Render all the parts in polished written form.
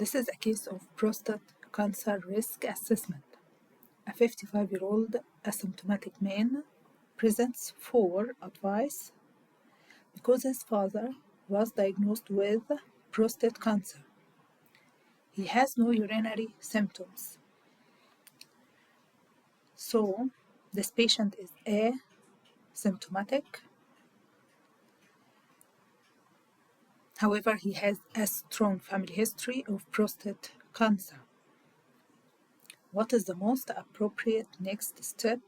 This is a case of prostate cancer risk assessment. A 55-year-old asymptomatic man presents for advice because his father was diagnosed with prostate cancer. He has no urinary symptoms. So, this patient is asymptomatic. However, he has a strong family history of prostate cancer. What is the most appropriate next step?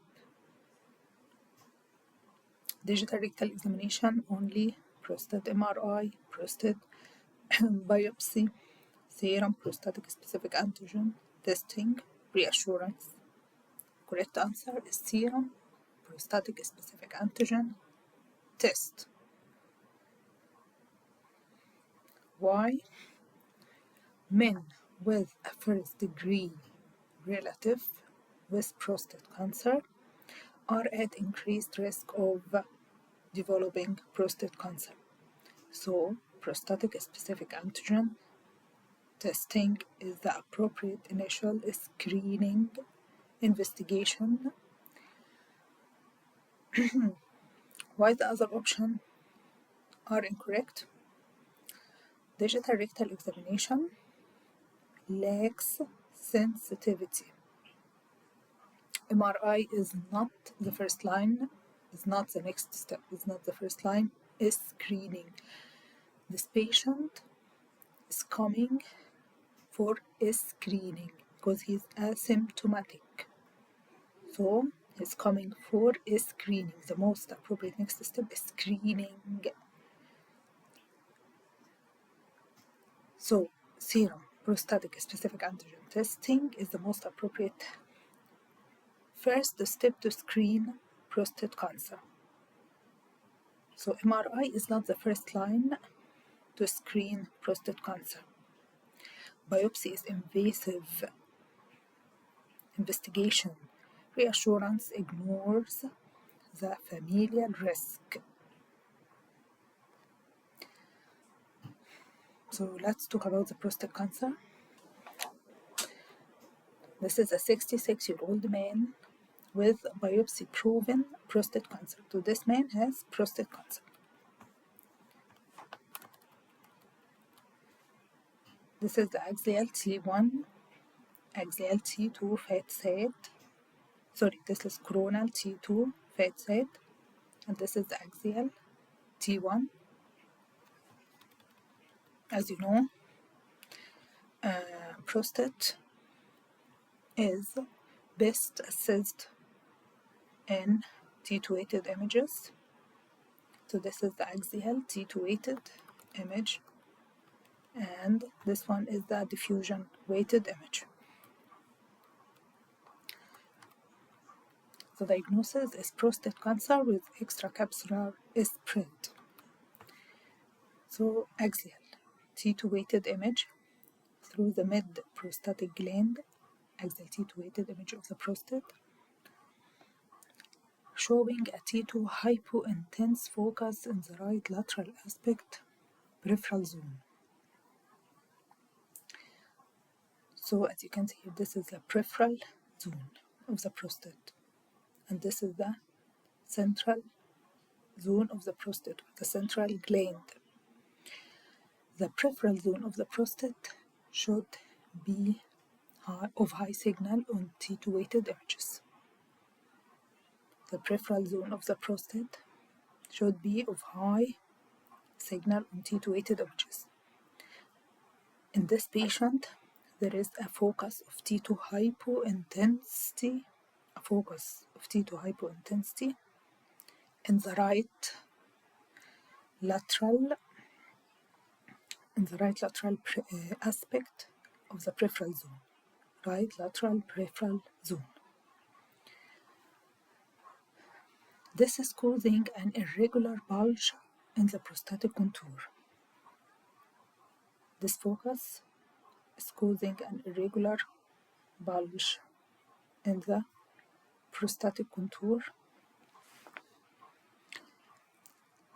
Digital rectal examination only, prostate MRI, prostate biopsy, serum, prostatic specific antigen, testing, reassurance. Correct answer is serum, prostatic specific antigen, test. Why? Men with a first degree relative with prostate cancer are at increased risk of developing prostate cancer. So, prostatic specific antigen testing is the appropriate initial screening investigation. Why the other options are incorrect? Digital rectal examination lacks sensitivity. MRI is not the first line, is not the next step, is not the first line, is screening. This patient is coming for a screening because he's asymptomatic. So he's coming for a screening. The most appropriate next step is screening. So serum, prostatic specific antigen testing is the most appropriate first step to screen prostate cancer. So MRI is not the first line to screen prostate cancer. Biopsy is invasive investigation. Reassurance ignores the familial risk. So let's talk about the prostate cancer. This is a 66-year-old man with biopsy-proven prostate cancer. So this man has prostate cancer. This is the axial T1, axial T2 fat site. This is coronal T2 fat site, and this is the axial T1. As you know, prostate is best assessed in T2 weighted images. So this is the axial T2 weighted image, and this one is the diffusion weighted image. The diagnosis is prostate cancer with extracapsular spread. So axial T2 weighted image through the mid-prostatic gland, axial T2 weighted image of the prostate, showing a T2 hypointense focus in the right lateral aspect, peripheral zone. So as you can see here, this is the peripheral zone of the prostate, and this is the central zone of the prostate, the central gland. The peripheral zone of the prostate should be of high signal on T2 weighted images. The peripheral zone of the prostate should be of high signal on T2 weighted images. In this patient, there is a focus of T2 hypointensity, in the right lateral aspect of the peripheral zone, right lateral peripheral zone. This is causing an irregular bulge in the prostatic contour. This focus is causing an irregular bulge in the prostatic contour.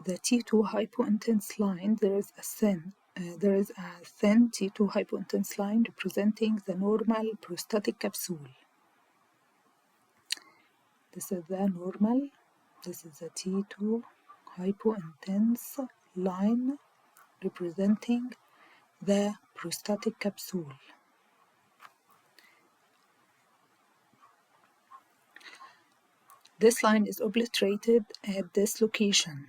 The T2 hypointense line, there is a thin there is a thin T2 hypointense line representing the normal prostatic capsule. This is the normal, this is the T2 hypointense line representing the prostatic capsule. This line is obliterated at this location,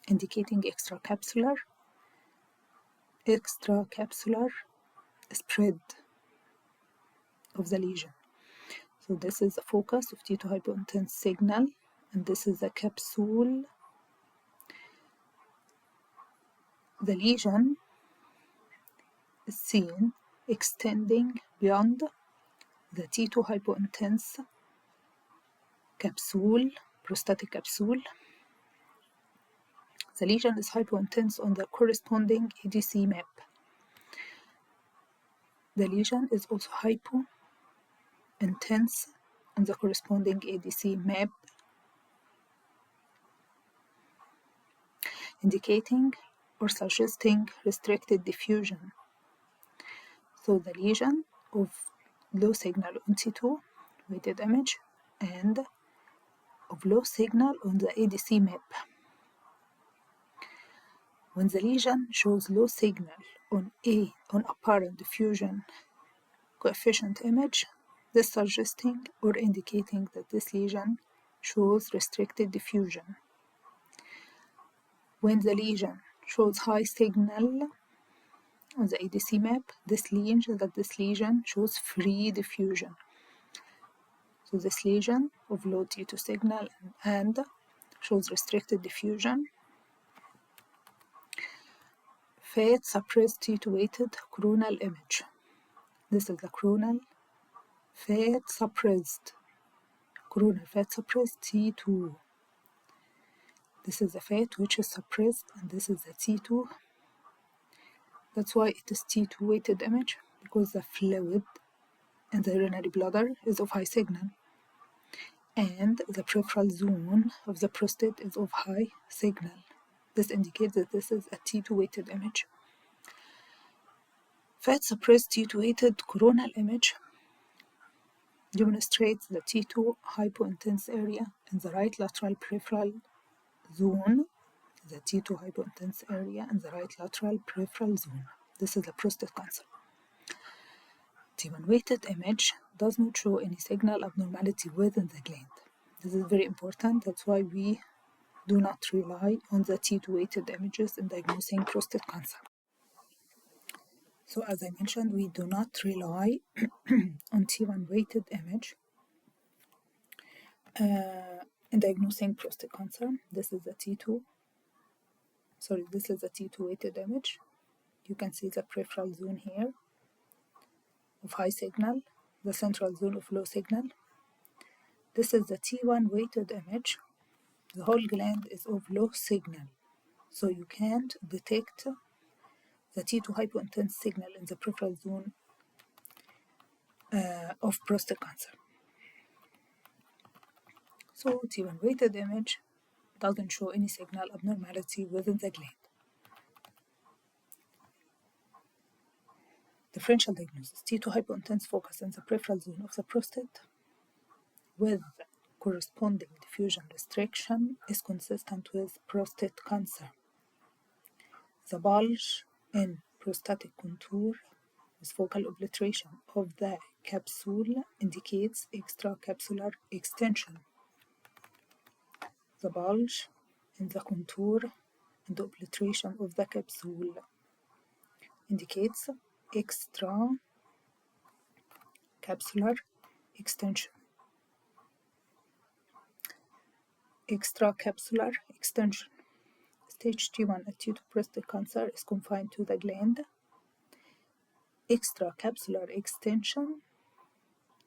indicating extracapsular spread of the lesion. So this is the focus of T2 hypointense signal, and this is the capsule. The lesion is seen extending beyond the T2 hypointense capsule, prostatic capsule. The lesion is hypointense on the corresponding ADC map. The lesion is also hypointense on the corresponding ADC map, indicating or suggesting restricted diffusion. So the lesion of low signal on T2 weighted image and of low signal on the ADC map. When the lesion shows low signal on apparent diffusion coefficient image, this suggesting or indicating that this lesion shows restricted diffusion. When the lesion shows high signal on the ADC map, this lesion shows free diffusion. So this lesion of low T2 signal and shows restricted diffusion. Fat suppressed T2 weighted coronal image. This is the coronal fat suppressed T2. This is the fat which is suppressed, and this is the T2. That's why it is T2 weighted image, because the fluid in the urinary bladder is of high signal, and the peripheral zone of the prostate is of high signal. This indicates that this is a T2 weighted image. Fat suppressed T2 weighted coronal image demonstrates the T2 hypointense area in the right lateral peripheral zone. The T2 hypointense area in the right lateral peripheral zone. This is a prostate cancer. T1 weighted image does not show any signal abnormality within the gland. This is very important. That's why we do not rely on the T2 weighted images in diagnosing prostate cancer. So as I mentioned, we do not rely on T1 weighted image in diagnosing prostate cancer. This is the T2 weighted image. You can see the peripheral zone here of high signal, the central zone of low signal. This is the T1 weighted image. The whole gland is of low signal, so you can't detect the T2 hypointense signal in the peripheral zone of prostate cancer. So T1 weighted image doesn't show any signal abnormality within the gland. Differential diagnosis: T2 hypointense focus in the peripheral zone of the prostate with corresponding diffusion restriction is consistent with prostate cancer. The bulge in prostatic contour with focal obliteration of the capsule indicates extracapsular extension. The bulge in the contour and the obliteration of the capsule indicates extracapsular extension. Extracapsular extension. Stage T1 acute prostate cancer is confined to the gland. Extracapsular extension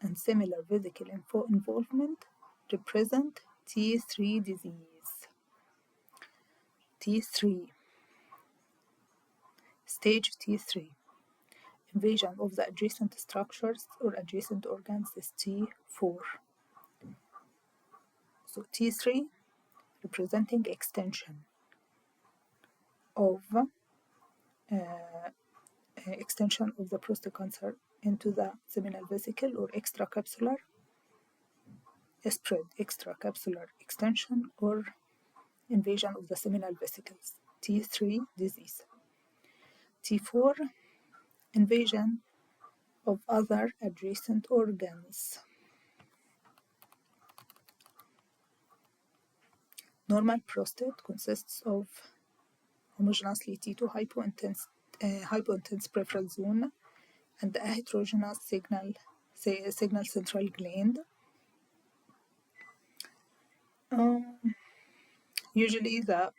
and similar vesicle involvement represent T3 disease. T3. Stage T3. Invasion of the adjacent structures or adjacent organs is T4. So T3 representing extension of extension of the prostate cancer into the seminal vesicle or extracapsular spread, extracapsular extension or invasion of the seminal vesicles. T3 disease. T4 invasion of other adjacent organs. Normal prostate consists of homogeneously T2 hypointense peripheral zone and a heterogeneous signal central gland. Usually the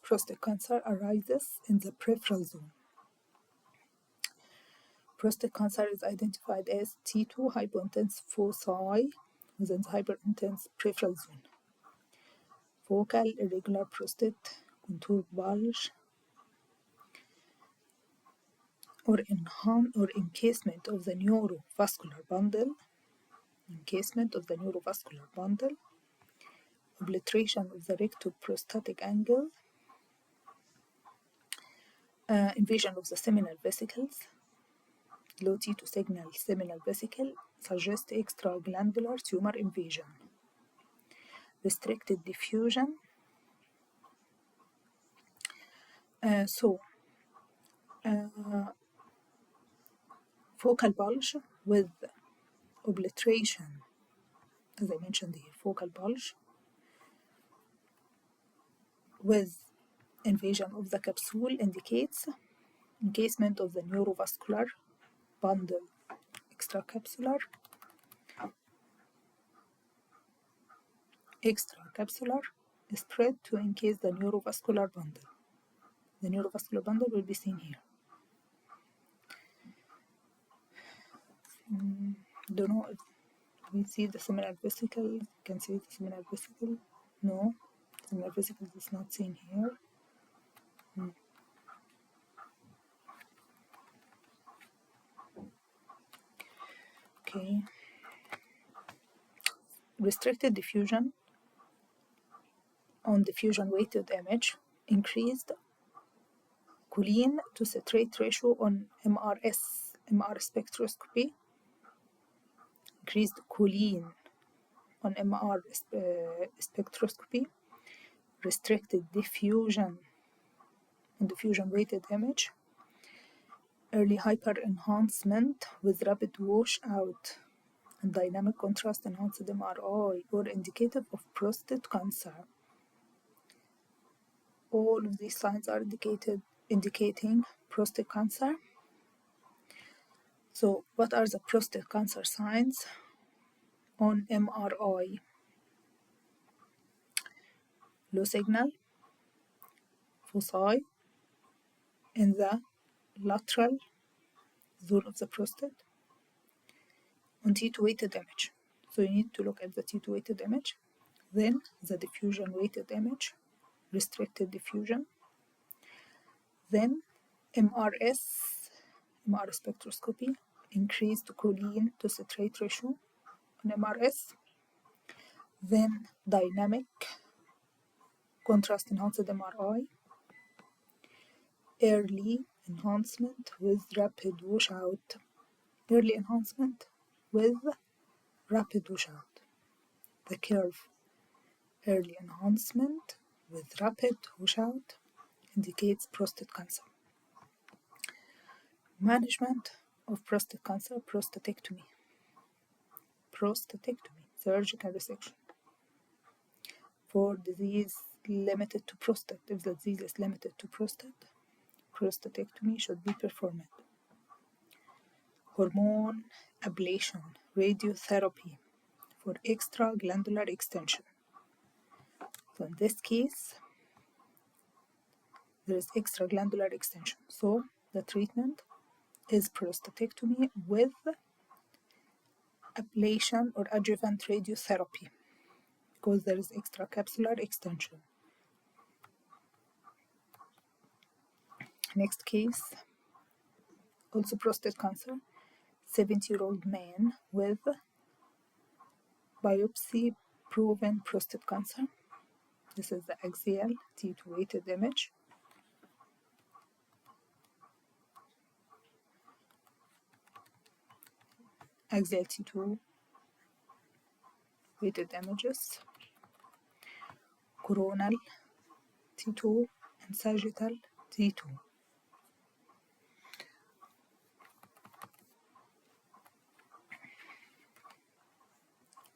prostate cancer arises in the peripheral zone. Prostate cancer is identified as T2 hypointense foci within the hyperintense peripheral zone. Focal irregular prostate contour bulge or encasement of the neurovascular bundle, obliteration of the rectoprostatic angle, invasion of the seminal vesicles, low T2 signal seminal vesicle suggests extraglandular tumor invasion, restricted diffusion. Focal bulge with obliteration, as I mentioned here, focal bulge with invasion of the capsule indicates encasement of the neurovascular bundle, extracapsular spread to encase the neurovascular bundle. The neurovascular bundle will be seen here. Don't know if we see the seminal vesicle. Can see the seminal vesicle? No, seminal vesicle is not seen here. Okay. Restricted diffusion on diffusion weighted image, increased choline to citrate ratio on MR spectroscopy, increased choline on MR spectroscopy, restricted diffusion on diffusion weighted image, early hyper enhancement with rapid washout and dynamic contrast enhanced MRI or indicative of prostate cancer. All of these signs are indicating prostate cancer. So what are the prostate cancer signs on MRI? Low signal foci in the lateral zone of the prostate on T2 weighted image. So you need to look at the T2 weighted image, then the diffusion weighted image, restricted diffusion, then MR spectroscopy, increased choline to citrate ratio on MRS, then dynamic contrast enhanced MRI, early enhancement with rapid washout, early enhancement with rapid washout. The curve, early enhancement with rapid washout, indicates prostate cancer. Management of prostate cancer, prostatectomy, surgical resection. For disease limited to prostate, if the disease is limited to prostate, prostatectomy should be performed. Hormone ablation, radiotherapy for extraglandular extension. So in this case, there is extraglandular extension. So the treatment is prostatectomy with ablation or adjuvant radiotherapy because there is extracapsular extension. Next case, also prostate cancer, 70-year-old man with biopsy proven prostate cancer. This is the axial T2 weighted image. axial T2 weighted images, coronal T2 and sagittal T2.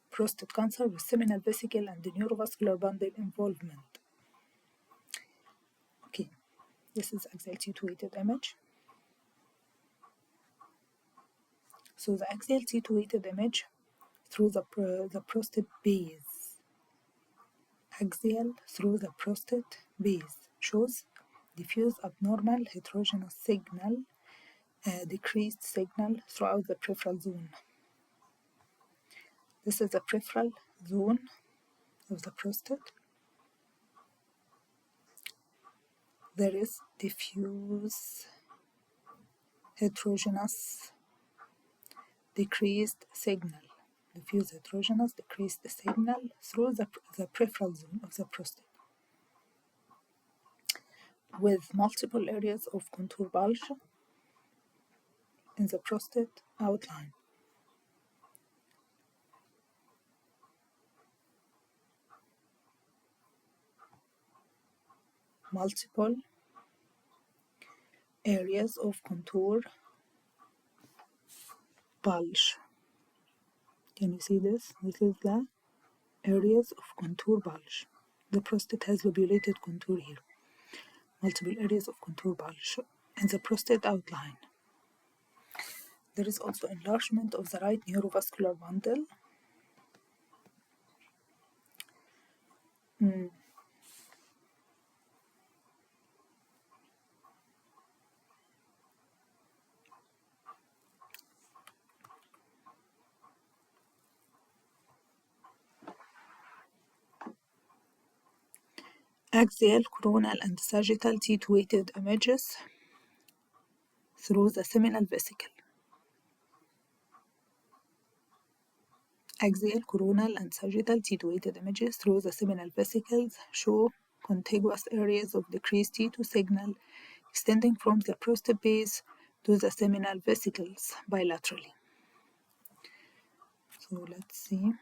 Prostate cancer with seminal vesicle and neurovascular bundle involvement. Okay, this is axial T2 weighted image. So the axial T2 weighted image through the prostate base. Axial through the prostate base shows diffuse abnormal heterogeneous signal, decreased signal throughout the peripheral zone. This is the peripheral zone of the prostate. There is diffuse heterogeneous decreased signal. Diffuse heterogeneous decreased signal through the peripheral zone of the prostate, with multiple areas of contour bulge in the prostate outline. Multiple areas of contour bulge. Can you see this? This is the areas of contour bulge. The prostate has lobulated contour here. Multiple areas of contour bulge in the prostate outline. There is also enlargement of the right neurovascular bundle. Axial, coronal, and sagittal T2 weighted images through the seminal vesicle. Axial, coronal, and sagittal T2 weighted images through the seminal vesicles show contiguous areas of decreased T2 signal extending from the prostate base to the seminal vesicles bilaterally. So let's see.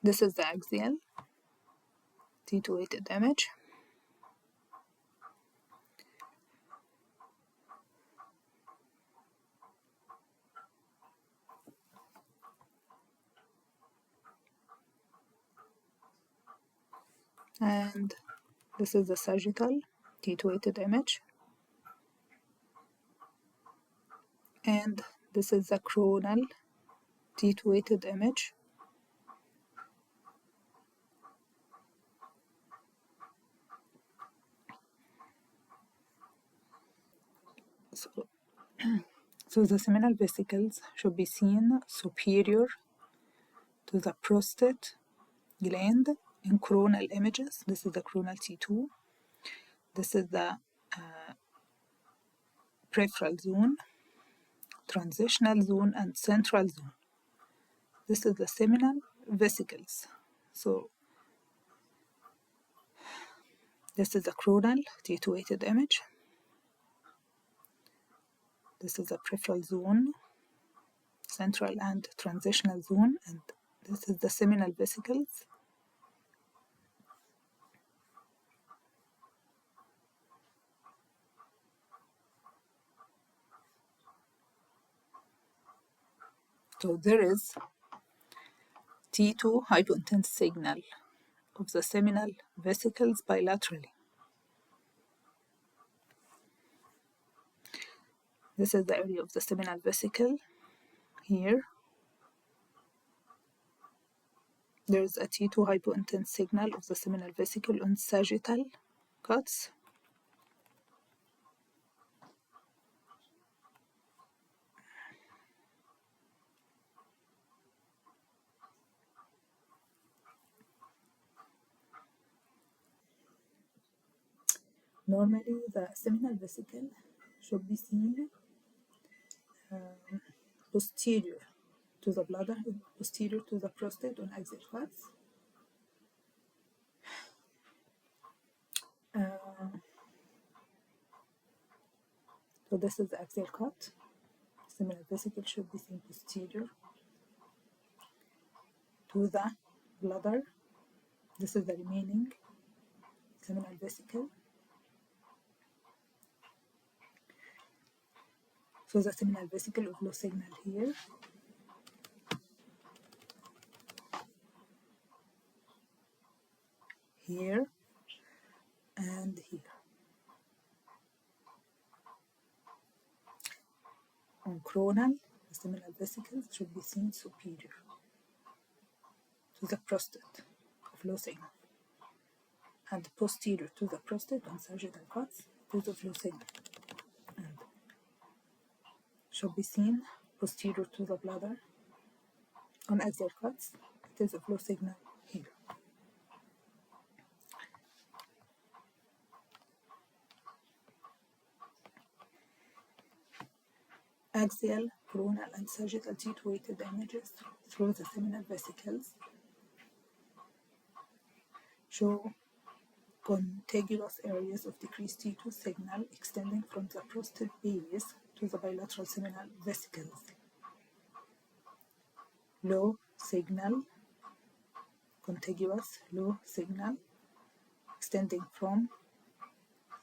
This is the axial T2 weighted image. And this is the sagittal T2 weighted image. And this is the coronal T2 weighted image. So the seminal vesicles should be seen superior to the prostate gland in coronal images. This is the coronal T2. This is the peripheral zone, transitional zone, and central zone. This is the seminal vesicles. So this is the coronal T2 weighted image. This is the peripheral zone, central and transitional zone, and this is the seminal vesicles. So there is T2 hypointense signal of the seminal vesicles bilaterally. This is the area of the seminal vesicle. Here, there is a T2 hypointense signal of the seminal vesicle on sagittal cuts. Normally, the seminal vesicle should be seen posterior to the bladder, posterior to the prostate on axial cuts. So this is the axial cut. Seminal vesicle should be seen posterior to the bladder. This is the remaining seminal vesicle. So the seminal vesicle of low signal here. Here and here. On coronal, the seminal vesicles should be seen superior to the prostate of low signal, and posterior to the prostate on sagittal cuts, it is of low signal, and should be seen posterior to the bladder on axial cuts, it is of low signal here. Axial, coronal, and sagittal T2-weighted images through the seminal vesicles show contiguous areas of decreased T2 signal extending from the prostate base to the bilateral seminal vesicles. Low signal, contiguous low signal extending from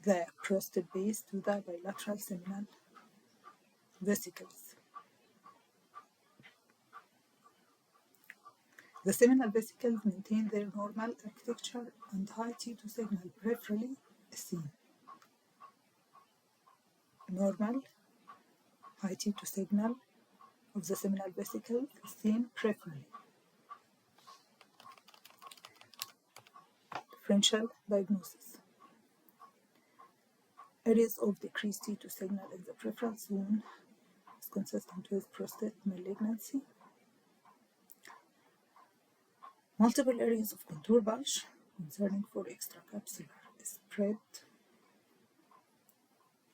the prostate base to the bilateral seminal vesicles. The seminal vesicles maintain their normal architecture and high T2 signal peripherally is seen. Normal high T2 signal of the seminal vesicles is seen peripherally. Differential diagnosis. Areas of decreased T2 signal in the peripheral zone is consistent with prostate malignancy. Multiple areas of contour bulge concerning for extracapsular spread.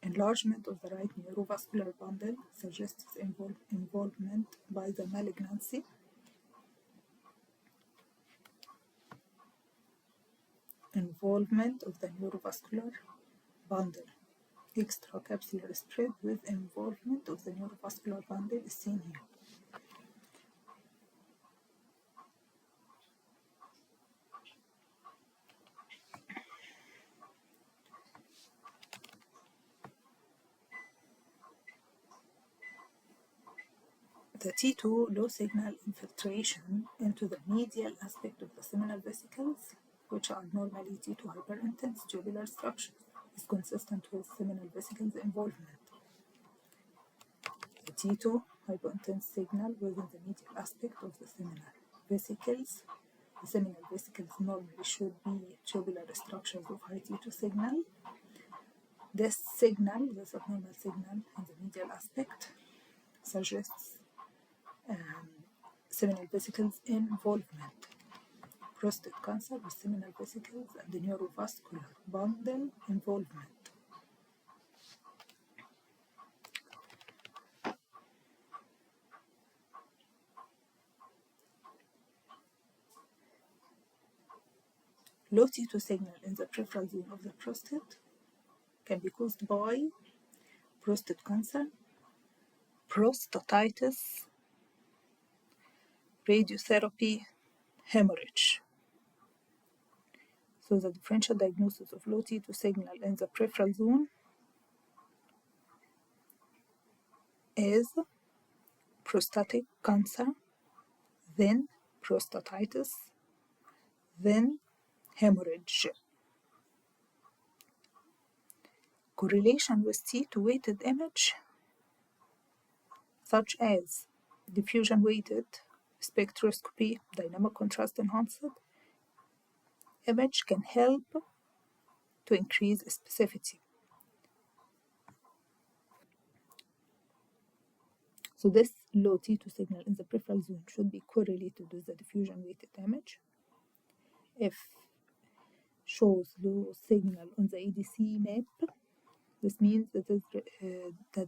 Enlargement of the right neurovascular bundle suggests involvement by the malignancy. Involvement of the neurovascular bundle. Extracapsular spread with involvement of the neurovascular bundle is seen here. The T2 low signal infiltration into the medial aspect of the seminal vesicles, which are normally T2 hyperintense tubular structures, is consistent with seminal vesicles involvement. The T2 hyperintense signal within the medial aspect of the seminal vesicles. The seminal vesicles normally should be tubular structures of high T2 signal. This signal, this abnormal signal in the medial aspect, suggests seminal vesicles involvement. Prostate cancer with seminal vesicles and the neurovascular bundle involvement. Low T2 signal in the peripheral zone of the prostate can be caused by prostate cancer, prostatitis, radiotherapy, hemorrhage. So the differential diagnosis of low T2 signal in the peripheral zone is prostatic cancer, then prostatitis, then hemorrhage. Correlation with T2-weighted image, such as diffusion-weighted spectroscopy, dynamic contrast enhanced image, can help to increase specificity. So this low T2 signal in the peripheral zone should be correlated with the diffusion-weighted image. If shows low signal on the ADC map, This means that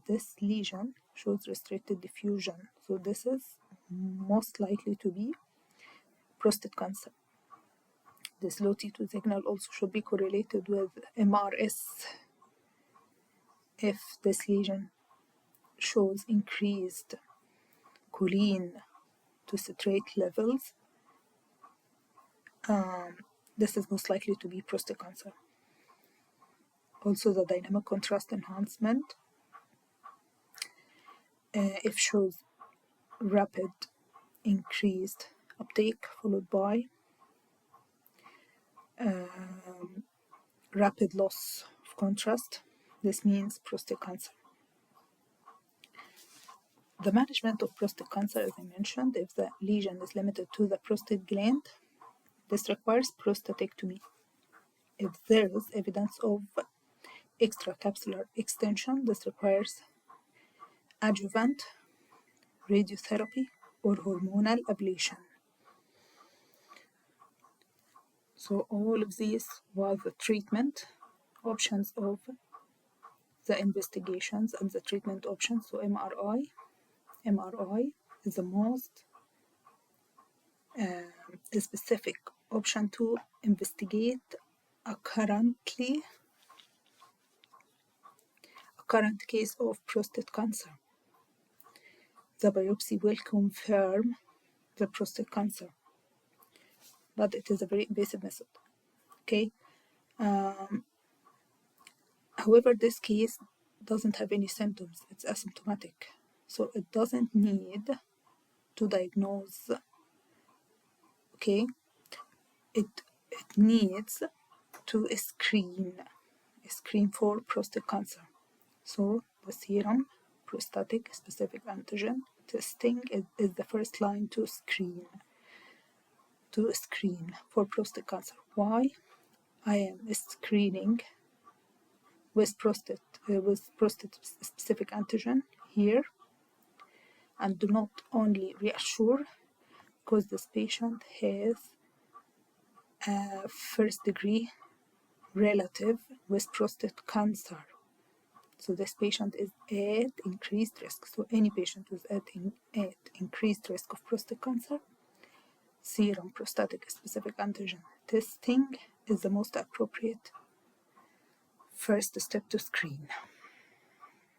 this lesion shows restricted diffusion. So this is most likely to be prostate cancer. This low T2 signal also should be correlated with MRS. If this lesion shows increased choline to citrate levels, this is most likely to be prostate cancer. Also, the dynamic contrast enhancement, if shows rapid increased uptake followed by rapid loss of contrast, this means prostate cancer. The management of prostate cancer, as I mentioned, if the lesion is limited to the prostate gland, this requires prostatectomy. If there is evidence of extracapsular extension, this requires adjuvant radiotherapy or hormonal ablation. So all of these were the treatment options of the investigations and the treatment options. So MRI is the most specific option to investigate a current case of prostate cancer. The biopsy will confirm the prostate cancer, but it is a very invasive method. Okay. However, this case doesn't have any symptoms. It's asymptomatic, so it doesn't need to diagnose. Okay. It needs to screen for prostate cancer. So the serum prostatic specific antigen testing is the first line to screen for prostate cancer. Why? I am screening with prostate specific antigen here, and do not only reassure because this patient has a first degree relative with prostate cancer. So this patient is at increased risk. So any patient who is at increased risk of prostate cancer, serum prostatic specific antigen testing is the most appropriate first step to screen.